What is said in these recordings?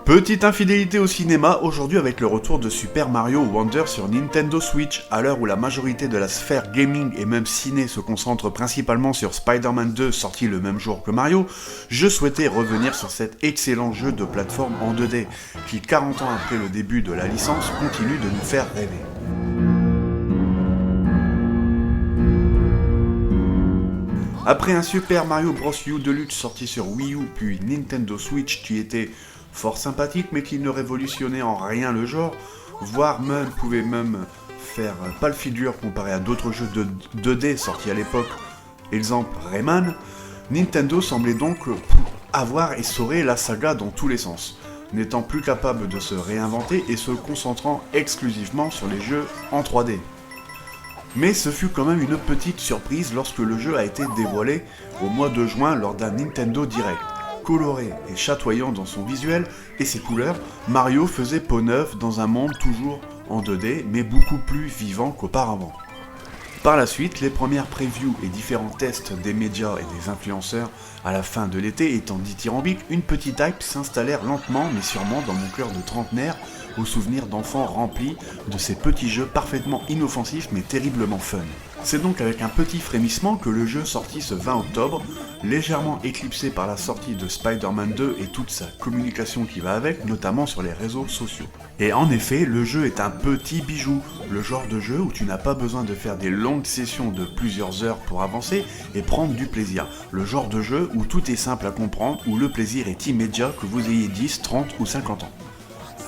Petite infidélité au cinéma aujourd'hui avec le retour de Super Mario Wonder sur Nintendo Switch. À l'heure où la majorité de la sphère gaming et même ciné se concentre principalement sur Spider-Man 2 sorti le même jour que Mario, je souhaitais revenir sur cet excellent jeu de plateforme en 2D qui 40 ans après le début de la licence continue de nous faire rêver. Après un Super Mario Bros. U Deluxe sorti sur Wii U puis Nintendo Switch qui était fort sympathique mais qui ne révolutionnait en rien le genre, voire même pouvait même faire pâle figure comparé à d'autres jeux de 2D sortis à l'époque, exemple Rayman, Nintendo semblait donc avoir essoré la saga dans tous les sens, n'étant plus capable de se réinventer et se concentrant exclusivement sur les jeux en 3D. Mais ce fut quand même une petite surprise lorsque le jeu a été dévoilé au mois de juin lors d'un Nintendo Direct. Coloré et chatoyant dans son visuel et ses couleurs, Mario faisait peau neuve dans un monde toujours en 2D mais beaucoup plus vivant qu'auparavant. Par la suite, les premières previews et différents tests des médias et des influenceurs à la fin de l'été étant dithyrambiques, une petite hype s'installèrent lentement mais sûrement dans mon cœur de trentenaire aux souvenirs d'enfants remplis de ces petits jeux parfaitement inoffensifs mais terriblement fun. C'est donc avec un petit frémissement que le jeu sortit ce 20 octobre, légèrement éclipsé par la sortie de Spider-Man 2 et toute sa communication qui va avec, notamment sur les réseaux sociaux. Et en effet, le jeu est un petit bijou, le genre de jeu où tu n'as pas besoin de faire des longues sessions de plusieurs heures pour avancer et prendre du plaisir. Le genre de jeu où tout est simple à comprendre, où le plaisir est immédiat que vous ayez 10, 30 ou 50 ans.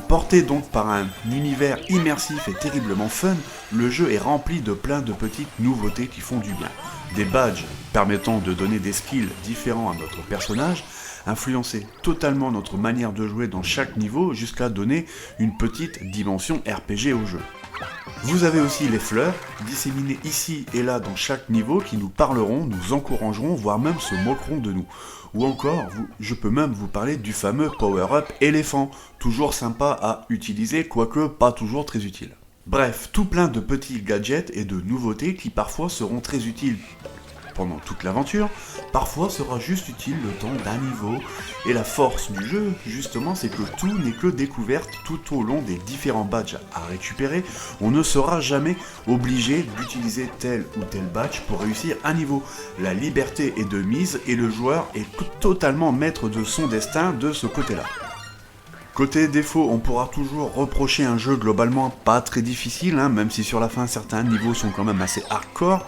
Porté donc par un univers immersif et terriblement fun, le jeu est rempli de plein de petites nouveautés qui font du bien. Des badges permettant de donner des skills différents à notre personnage, influencer totalement notre manière de jouer dans chaque niveau jusqu'à donner une petite dimension RPG au jeu. Vous avez aussi les fleurs, disséminées ici et là dans chaque niveau qui nous parleront, nous encourageront, voire même se moqueront de nous. Ou encore, je peux même vous parler du fameux power-up éléphant, toujours sympa à utiliser, quoique pas toujours très utile. Bref, tout plein de petits gadgets et de nouveautés qui parfois seront très utiles pendant toute l'aventure, parfois sera juste utile le temps d'un niveau. Et la force du jeu, justement, c'est que tout n'est que découverte tout au long des différents badges à récupérer. On ne sera jamais obligé d'utiliser tel ou tel badge pour réussir un niveau. La liberté est de mise et le joueur est totalement maître de son destin de ce côté-là. Côté défaut, on pourra toujours reprocher un jeu globalement pas très difficile, même si sur la fin certains niveaux sont quand même assez hardcore.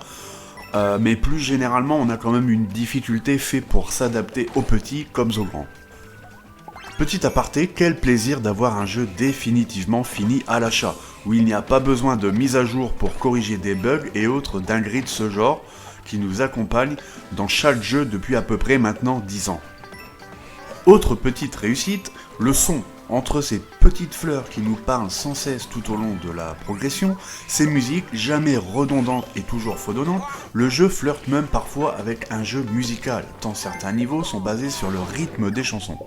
Mais plus généralement, on a quand même une difficulté faite pour s'adapter aux petits comme aux grands. Petit aparté, quel plaisir d'avoir un jeu définitivement fini à l'achat, où il n'y a pas besoin de mise à jour pour corriger des bugs et autres dingueries de ce genre, qui nous accompagnent dans chaque jeu depuis à peu près maintenant 10 ans. Autre petite réussite, le son. Entre ces petites fleurs qui nous parlent sans cesse tout au long de la progression, ces musiques jamais redondantes et toujours fredonnantes, le jeu flirte même parfois avec un jeu musical, tant certains niveaux sont basés sur le rythme des chansons.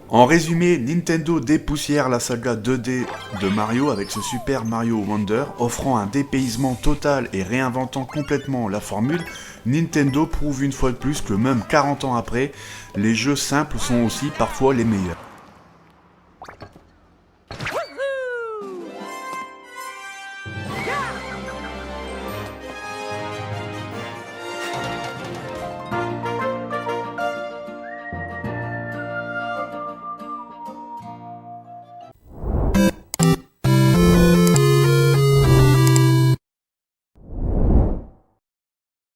En résumé, Nintendo dépoussière la saga 2D de Mario avec ce Super Mario Wonder, offrant un dépaysement total et réinventant complètement la formule. Nintendo prouve une fois de plus que même 40 ans après, les jeux simples sont aussi parfois les meilleurs.